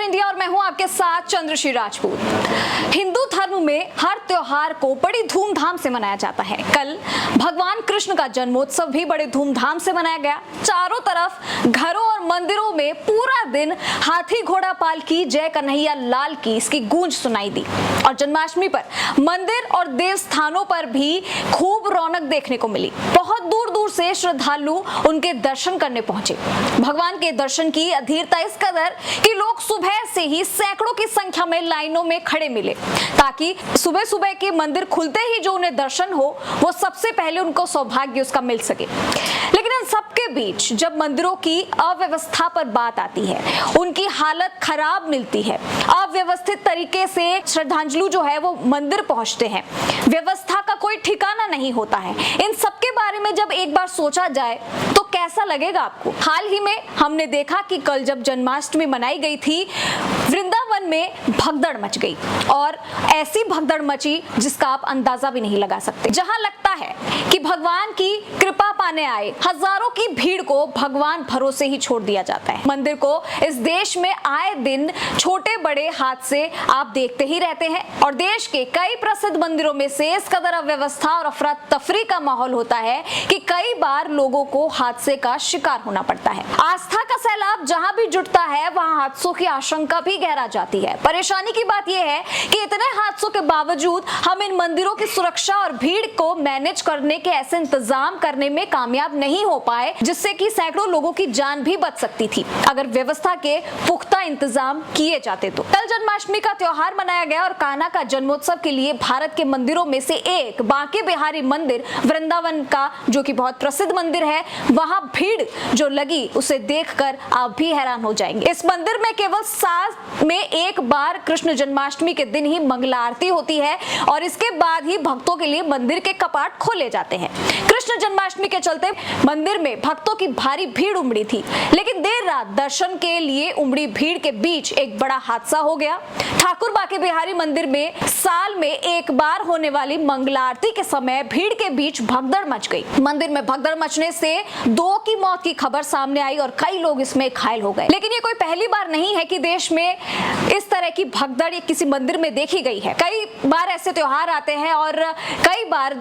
India और मैं हूं आपके साथ चंद्रश्री राजपूत। हिंदू धर्म में हर त्योहार को बड़ी धूमधाम से मनाया जाता है। कल भगवान कृष्ण का जन्मोत्सव भी बड़े धूमधाम से मनाया गया। चारों तरफ घरों और मंदिरों में पूरा दिन हाथी घोड़ा पालकी जय कन्हैया लाल की इसकी गूंज सुनाई दी। और जन्माष्टमी पर मंदिर और देव स्थानों पर भी खूब रौनक देखने को मिली। बहुत दूर दूर से श्रद्धालु उनके दर्शन करने पहुंचे। भगवान के दर्शन की अधीरता इस कदर कि लोग सुबह से ही सैकड़ों की संख्या में लाइनों में खड़े मिले, ताकि सुबह सुबह के मंदिर खुलते ही जो उन्हें दर्शन हो वो सबसे पहले उनको सौभाग्य उसका मिल सके। लेकिन इन सबके बीच जब मंदिरों की अव्यवस्था पर बात आती है, उनकी हालत खराब मिलती है। अव्यवस्थित तरीके से श्रद्धांजलु जो है वो मंदिर पहुंचते हैं, व्यवस्था का कोई ठिकाना नहीं होता है। इन सबके बारे में जब एक बार सोचा जाए तो कैसा लगेगा आपको? हाल ही में हमने देखा कि कल जब जन्माष्टमी मनाई गई थी, वृंदावन में भगदड़ मच गई और ऐसी भगदड़ मची जिसका आप अंदाजा भी नहीं लगा सकते। जहां लगता है कि भगवान की कृपा पाने आए हजारों की भीड़ को भगवान भरोसे ही छोड़ दिया जाता है। मंदिर को इस देश में आए दिन छोटे बड़े हादसे आप देखते ही रहते हैं और देश के कई प्रसिद्ध मंदिरों में से इस कदर अव्यवस्था और अफरा तफरी का माहौल होता है कि कई बार लोगों को हादसे का शिकार होना पड़ता है। आस्था का सैलाब जहां भी जुटता है वहां हादसों की आशंका भी गहरा जाती है। परेशानी की बात यह है कि इतने हादसों के बावजूद हम इन मंदिरों की सुरक्षा और भीड़ को मैनेज करने के ऐसे इंतजाम करने में कामयाब नहीं हो पाए जिससे कि सैकड़ों लोगों की जान भी बच सकती थी अगर व्यवस्था के पुख्ता इंतजाम किए जाते तो। कल जन्माष्टमी का त्योहार मनाया गया और कान्हा का जन्मोत्सव के लिए भारत के मंदिरों में से एक बांके बिहारी मंदिर वृंदावन का, जो कि बहुत प्रसिद्ध मंदिर है, वहां भीड़ जो लगी उसे देखकर आप भी हैरान हो जाएंगे। इस मंदिर में केवल साल में एक बार कृष्ण जन्माष्टमी के दिन ही मंगला आरती होती है और इसके बाद ही भक्तों के लिए मंदिर के कपाट खोले जाते हैं। कृष्ण जन्माष्टमी के चलते मंदिर में भक्तों की भारी भीड़ उमड़ी थी, लेकिन देर रात दर्शन के लिए उमड़ी भीड़ के बीच एक बड़ा हादसा हो गया। ठाकुर बांके बिहारी मंदिर में साल में एक बार होने वाली मंगला आरती के समय भीड़ के बीच भगदड़ मच गई। मंदिर में भगदड़ मचने से 2 की मौत की खबर सामने आई और कई लोग इसमें घायल हो गए। लेकिन ये कोई पहली बार नहीं है कि देश में इस तरह की भगदड़ किसी मंदिर में देखी गई है। कई बार ऐसे त्योहार आते हैं और कई बार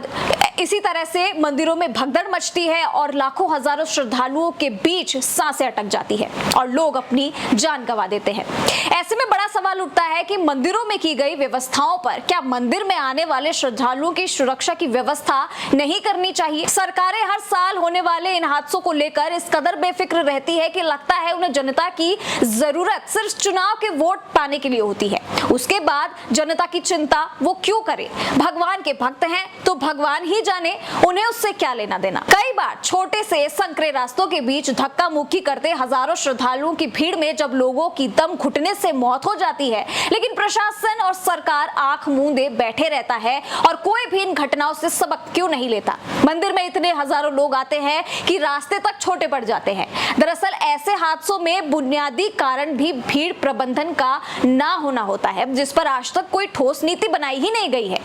इसी तरह से मंदिरों में भगदड़ मचती है और लाखों हजारों श्रद्धालुओं के बीच सांसें अटक जाती है और लोग अपनी जान गंवा देते हैं। ऐसे में बड़ा सवाल उठता है कि मंदिरों में की गई व्यवस्थाओं पर क्या मंदिर में आने वाले श्रद्धालुओं की सुरक्षा की व्यवस्था नहीं करनी चाहिए? सरकारें हर साल होने वाले इन हादसों को लेकर इस कदर बेफिक्र रहती है कि लगता है उन्हें जनता की जरूरत सिर्फ चुनाव के वोट पाने के लिए होती है। उसके बाद जनता की चिंता वो क्यों करे? भगवान के भक्त हैं तो भगवान ही जाने, उन्हें उससे क्या लेना देना। कई बार छोटे से संकरे रास्तों के बीच धक्का मुक्की करते हजारों श्रद्धालुओं की भीड़ में जब लोगों की दम घुटने से मौत हो जाती है, लेकिन प्रशासन और सरकार आंख मूंदे बैठे रहता है और कोई भी इन घटनाओं से सबक क्यों नहीं लेता? मंदिर में इतने हजारों लोग आते हैं कि रास्ते तक छोटे पड़ जाते हैं। दरअसल ऐसे हादसों में बुनियादी कारण भी भीड़ प्रबंधन का ना होना होता है, जिस पर आज तक कोई ठोस नीति बनाई ही नहीं गई है।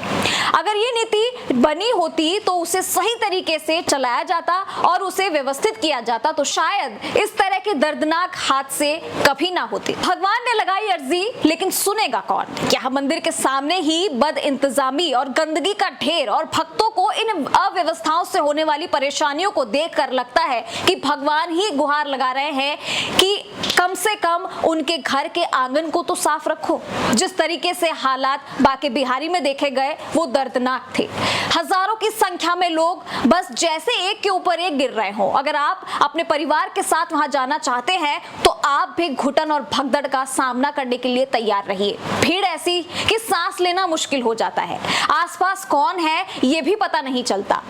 अगर ये नीति बनी होती तो उसे सही तरीके से चलाया जाता और उसे व्यवस्थित किया जाता तो शायद इस तरह के दर्दनाक हादसे कभी ना होते। भगवान ने लगाई अर्जी, लेकिन सुनेगा कौन? क्या मंदिर के सामने ही बद इंतजामी और गंदगी का ढेर और भक्तों को इन अव्यवस्थाओं से होने वाली परेशानियों को देखकर लगता है कि भगवान ही गुहार लगा रहे हैं कि कम से कम उनके घर के आंगन को तो साफ रखो? जिस तरीके से हालात बांके बिहारी में देखे गए वो दर्दनाक थे। हजारों की संख्या में लोग बस जैसे एक के ऊपर एक गिर रहे हो। अगर आप अपने परिवार के साथ वहां जाना चाहते हैं तो आप भी घुटन और भगदड़ का सामना करने के लिए तैयार रहिए। भीड़ ऐसी कि सांस लेना मुश्किल हो जाता है। आसपास कौन है ये भी पता नहीं चलता।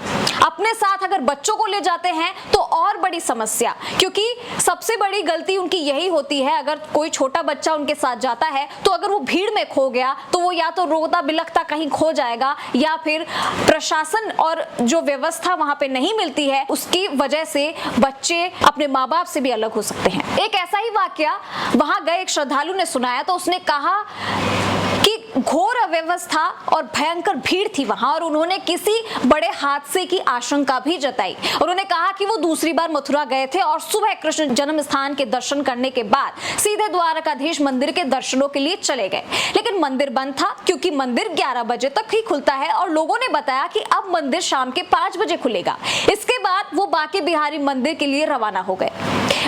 अपने साथ अगर बच्चों को ले जाते हैं तो और बड़ी समस्या, क्योंकि सबसे बड़ी गलती उनकी यही होती है। अगर कोई छोटा बच्चा उनके साथ जाता है तो अगर वो भीड़ में खो गया तो वो या तो रोता बिलखता कहीं खो जाएगा या फिर प्रशासन और जो व्यवस्था वहां पे नहीं मिलती है उसकी वजह से बच्चे अपने माँ बाप से भी अलग हो सकते हैं। एक ऐसा ही वाकया वहां गए एक श्रद्धालु ने सुनाया तो उसने कहा कि घोर अव्यवस्था और भयंकर भीड़ थी वहां, और उन्होंने किसी बड़े हादसे की आशंका भी जताई। उन्होंने कहा कि वो दूसरी बार मथुरा गए थे और सुबह कृष्ण जन्म स्थान के दर्शन करने के बाद सीधे द्वारकाधीश मंदिर के दर्शनों के लिए चले गए, लेकिन मंदिर बंद था क्योंकि मंदिर 11 बजे तक ही खुलता है और लोगों ने बताया कि अब मंदिर शाम के 5 बजे खुलेगा। इसके बाद वो बांके बिहारी मंदिर के लिए रवाना हो गए।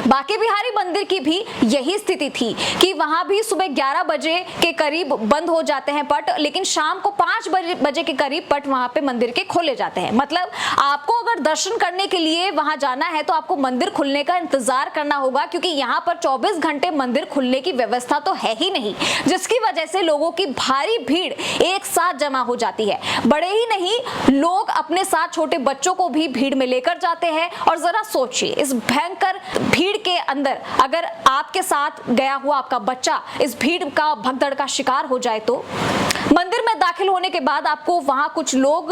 बांके बिहारी मंदिर की भी यही स्थिति थी कि वहां भी सुबह 11 बजे के करीब बंद हो जाते हैं पट, लेकिन शाम को 5 बजे के करीब पट वहां पे मंदिर के खोले जाते हैं। मतलब आपको अगर दर्शन करने के लिए वहां जाना है तो आपको मंदिर खुलने का इंतजार करना होगा, क्योंकि यहाँ पर 24 घंटे मंदिर खुलने की व्यवस्था तो है ही नहीं, जिसकी वजह से लोगों की भारी भीड़ एक साथ जमा हो जाती है। बड़े ही नहीं, लोग अपने साथ छोटे बच्चों को भी भीड़ में लेकर जाते हैं। और जरा सोचिए, इस भयंकर भीड़ के अंदर अगर आपके साथ गया हुआ आपका बच्चा इस भीड़ का भगदड़ का शिकार हो जाए तो। मंदिर में दाखिल होने के बाद आपको वहां कुछ लोग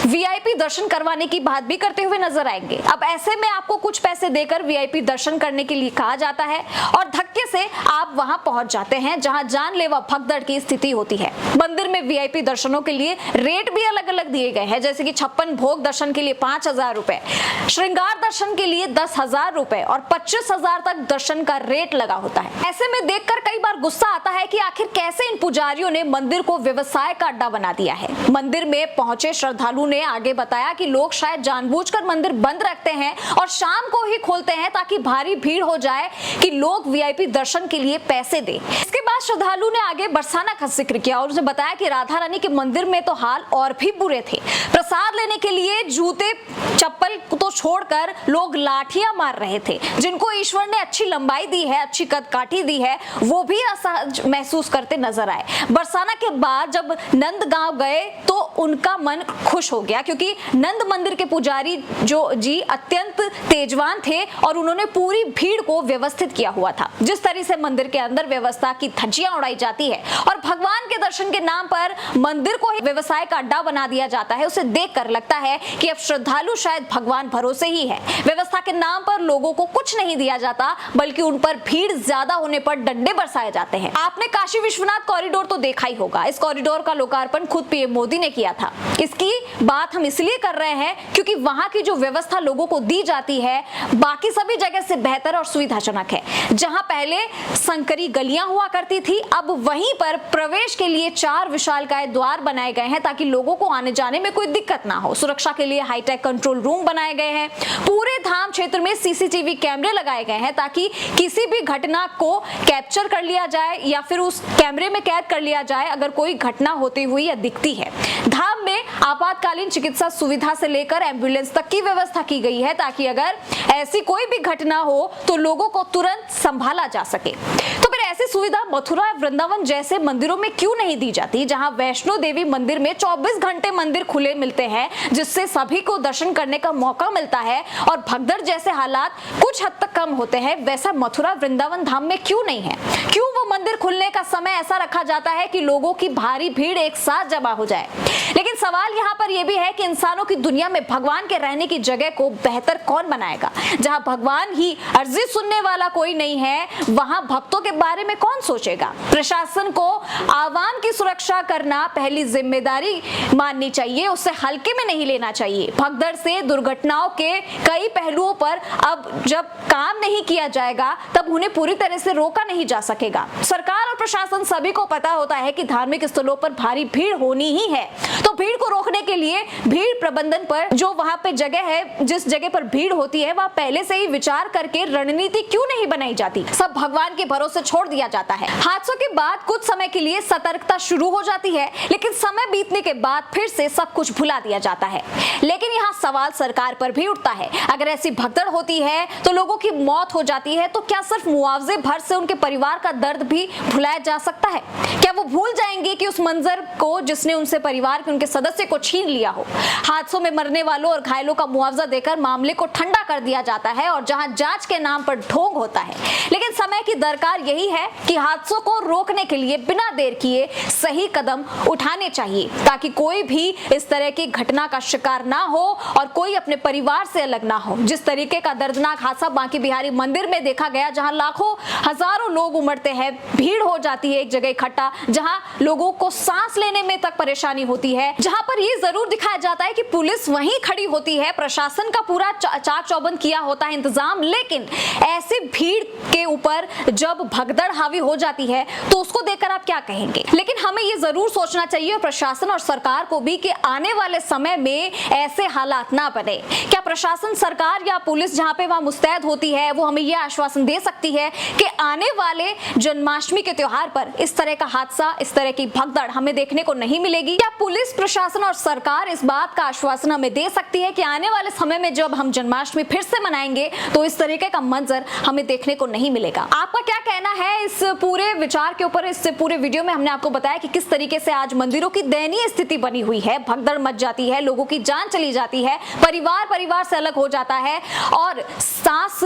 वीआईपी दर्शन करवाने की बात भी करते हुए नजर आएंगे। अब ऐसे में आपको कुछ पैसे देकर वीआईपी दर्शन करने के लिए कहा जाता है और धक्के से आप वहां पहुंच जाते हैं जहां जानलेवा भगदड़ की स्थिति होती है। मंदिर में वीआईपी दर्शनों के लिए रेट भी अलग अलग दिए गए हैं, जैसे कि 56 भोग दर्शन के लिए 5,000 रुपए, श्रृंगार दर्शन के लिए 10,000 रुपए और 25,000 तक दर्शन का रेट लगा होता है। ऐसे में देखकर कई बार गुस्सा आता है कि आखिर कैसे इन पुजारियों ने मंदिर को व्यवसाय का अड्डा बना दिया है। मंदिर में पहुंचे श्रद्धालु ने आगे बताया कि लोग शायद जानबूझकर मंदिर बंद रखते हैं और शाम को ही खोलते हैं ताकि भारी भीड़ हो जाए कि लोग वीआईपी दर्शन के लिए पैसे दें। इसके बाद श्रद्धालु ने आगे बरसाना का जिक्र किया और उसे बताया कि राधा रानी के मंदिर में तो हाल और भी बुरे थे। प्रसाद लेने के लिए जूते चप्पल तो छोड़कर लोग लाठियां मार रहे थे। जिनको ईश्वर ने अच्छी लंबाई दी है, अच्छी कदकाठी दी है, वो भी असहज महसूस करते नजर आए। बरसाना के बाद जब नंदगांव गए तो उनका मन खुश हो गया, क्योंकि नंद मंदिर के पुजारी जी अत्यंत तेजवान थे और उन्होंने पूरी भीड़ को व्यवस्थित किया हुआ था। जिस तरह से मंदिर के अंदर व्यवस्था की धज्जियां उड़ाई जाती है और भगवान के दर्शन के नाम पर मंदिर को ही व्यवसाय का अड्डा बना दिया जाता है, उसे देखकर लगता है कि अब श्रद्धालु शायद भगवान भरोसे ही है। व्यवस्था के नाम पर लोगों को कुछ नहीं दिया जाता, बल्कि उन पर भीड़ ज्यादा होने पर डंडे बरसाए जाते हैं। आपने काशी विश्वनाथ कॉरिडोर तो देखा ही होगा। इस कॉरिडोर का लोकार्पण खुद पीएम मोदी ने किया था। इसकी बात हम इसलिए कर रहे हैं क्योंकि वहां की जो व्यवस्था लोगों को दी जाती है बाकी सभी जगह से बेहतर और सुविधाजनक है। जहां पहले संकरी गलियां हुआ करती थी, अब वहीं पर प्रवेश के लिए 4 विशालकाय द्वार बनाए गए हैं ताकि लोगों को आने जाने में कोई दिक्कत ना हो। सुरक्षा के लिए हाईटेक कंट्रोल रूम बनाए गए हैं। पूरे धाम क्षेत्र में सीसीटीवी कैमरे लगाए गए हैं ताकि किसी भी घटना को कैप्चर कर लिया जाए या फिर उस कैमरे में कैद कर लिया जाए अगर कोई घटना होती हुई या दिखती है। धाम में आपातकालीन चिकित्सा सुविधा से लेकर एम्बुलेंस तक की व्यवस्था की गई है ताकि अगर ऐसी कोई भी घटना हो तो लोगों को तुरंत संभाला जा सके। तो फिर ऐसी सुविधा मथुरा वृंदावन जैसे मंदिरों में क्यों नहीं दी जाती, जहां वैष्णो देवी मंदिर में 24 घंटे मंदिर खुले मिलते हैं, जिससे सभी को दर्शन करने का मौका मिलता है और भगदड़ जैसे हालात कुछ हद तक कम होते हैं, वैसा मथुरा वृंदावन धाम में क्यों नहीं है? क्यों वो मंदिर खुलने का समय ऐसा रखा जाता है कि लोगों की भारी भीड़ एक साथ जमा हो जाए? लेकिन सवाल यहाँ पर यह भी है कि इंसानों की दुनिया में भगवान के रहने की जगह को बेहतर कौन बनाएगा? जहां भगवान ही अर्जी सुनने वाला कोई नहीं है, वहां भक्तों के बारे में कौन सोचेगा? प्रशासन को आवाम की सुरक्षा करना पहली जिम्मेदारी माननी चाहिए, उसे हल्के में नहीं लेना चाहिए। भगदड़ से दुर्घटनाओं के कई पहलुओं पर अब जब काम नहीं किया जाएगा तब उन्हें पूरी तरह से रोका नहीं जा सकेगा। सरकार और प्रशासन सभी को पता होता है कि धार्मिक स्थलों पर भारी भीड़ होनी ही है, तो भीड़ को रोकने के लिए भीड़ प्रबंधन पर जो वहां पे जगह है, जिस जगह पर भीड़ होती है, वहां पहले से ही विचार करके रणनीति क्यों नहीं बनाई जाती? सब भगवान के भरोसे छोड़ दिया जाता है। हादसों के बाद कुछ समय के लिए सतर्कता शुरू हो जाती है, लेकिन समय बीतने के बाद फिर से सब कुछ भुला दिया जाता है। लेकिन यहाँ सवाल सरकार पर भी उठता है, अगर ऐसी भगदड़ होती है तो लोगों की मौत हो जाती है, तो क्या सिर्फ मुआवजे भर से उनके परिवार का दर्द भी भुलाया जा सकता है? क्या वो भूल जाएंगे कि उस मंजर को जिसने उनसे परिवार के उनके सदस्य को छीन लिया हो? हादसों में मरने वालों और घायलों का मुआवजा देकर मामले को ठंडा कर दिया जाता है और जहां जांच के नाम पर ढोंग होता है। लेकिन समय की दरकार यही है कि हादसों को रोकने के लिए बिना देर किए सही कदम उठाने चाहिए, ताकि कोई भी इस तरह की घटना का शिकार ना हो और कोई अपने परिवार से अलग ना हो। जिस तरीके का दर्दनाक हादसा बांके बिहारी मंदिर में देखा गया, जहां लाखों हजारों लोग उमड़ते हैं, भीड़ हो जाती है एक जगह इकट्ठा, जहां लोगों को सांस लेने में तक परेशानी होती है, जहां पर ये जरूर दिखाया जाता है कि पुलिस वहीं खड़ी होती है, प्रशासन का पूरा चाक चौबंद किया होता है इंतजाम, लेकिन ऐसे भीड़ के ऊपर जब भगदड़ हावी हो जाती है तो उसको देखकर आप क्या कहेंगे। लेकिन हमें ये जरूर सोचना चाहिए प्रशासन और सरकार को भी कि आने वाले समय में ऐसे हालात ना बने। क्या प्रशासन, सरकार या पुलिस जहां पे वहां मुस्तैद होती है, वो हमें यह आश्वासन दे सकती है कि आने वाले जन्माष्टमी के त्योहार पर इस तरह का हादसा, इस तरह की भगदड़ हमें देखने को नहीं मिलेगी? क्या पुलिस, प्रशासन और सरकार इस बात का आश्वासन हमें दे सकती है कि आने वाले समय में जब हम जन्माष्टमी फिर से मनाएंगे तो इस तरीके का मंजर हमें देखने को नहीं मिलेगा? आपका क्या कहना है इस पूरे विचार के ऊपर? इस पूरे वीडियो में हमने आपको बताया कि किस तरीके से आज मंदिरों की दयनीय स्थिति बनी हुई है, भगदड़ मच जाती है, लोगों की जान चली जाती है, परिवार से अलग हो जाता है और सांस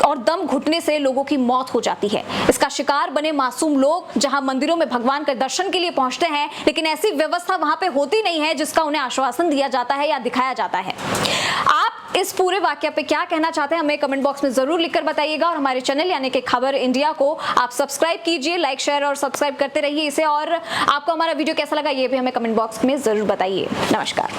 और दम घुटने से लोगों की मौत हो जाती है। इसका शिकार बने मासूम लोग जहां मंदिरों में भगवान के दर्शन के लिए पहुंचते हैं, लेकिन ऐसी व्यवस्था वहां पे होती नहीं है जिसका उन्हें आश्वासन दिया जाता है या दिखाया जाता है। आप इस पूरे वाकया पे क्या कहना चाहते हैं, हमें कमेंट बॉक्स में जरूर लिखकर बताइएगा और हमारे चैनल यानी कि खबर इंडिया को आप सब्सक्राइब कीजिए, लाइक, शेयर और सब्सक्राइब करते रहिए इसे। और आपको हमारा वीडियो कैसा लगा ये भी हमें कमेंट बॉक्स में जरूर बताइए। नमस्कार।